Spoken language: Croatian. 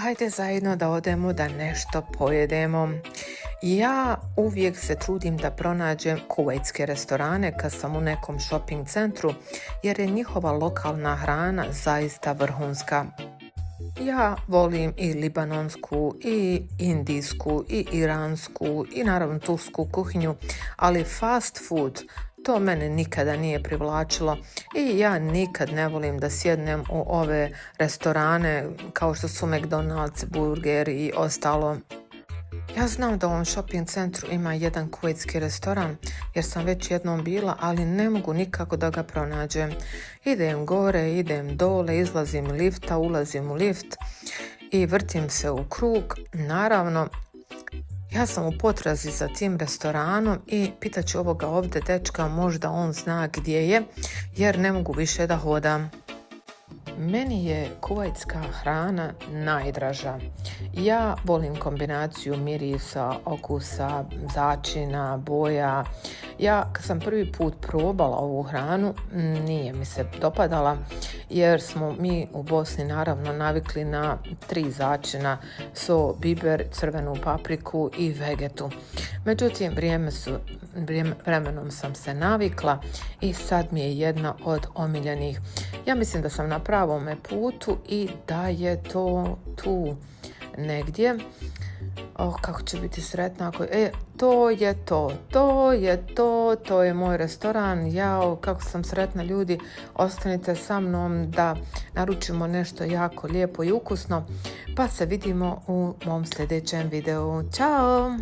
hajde zajedno da odemo da nešto pojedemo. Ja uvijek se trudim da pronađem kuvajtske restorane kad sam u nekom shopping centru jer je njihova lokalna hrana zaista vrhunska. Ja volim i libanonsku, i indijsku, i iransku, i naravno tursku kuhinju, ali fast food to mene nikada nije privlačilo i ja nikad ne volim da sjednem u ove restorane kao što su McDonald's, burger i ostalo. Ja znam da u ovom shopping centru ima jedan kuvajtski restoran jer sam već jednom bila, ali ne mogu nikako da ga pronađem. Idem gore, idem dole, izlazim lifta, ulazim u lift i vrtim se u krug. Naravno, ja sam u potrazi za tim restoranom i pitaću ovoga ovdje dečka, možda on zna gdje je, jer ne mogu više da hodam. Meni je kuvajtska hrana najdraža. Ja volim kombinaciju mirisa, okusa, začina, boja. Ja kad sam prvi put probala ovu hranu, nije mi se dopadala jer smo mi u Bosni naravno navikli na 3 začina, so, biber, crvenu papriku i vegetu. Međutim, vremenom sam se navikla i sad mi je jedna od omiljenih. Ja mislim da sam na pravome putu i da je to tu negdje. Kako će biti sretna ako... to je moj restoran. Jao, kako sam sretna, ljudi. Ostanite sa mnom da naručimo nešto jako lijepo i ukusno. Pa se vidimo u mom sljedećem videu. Ćao!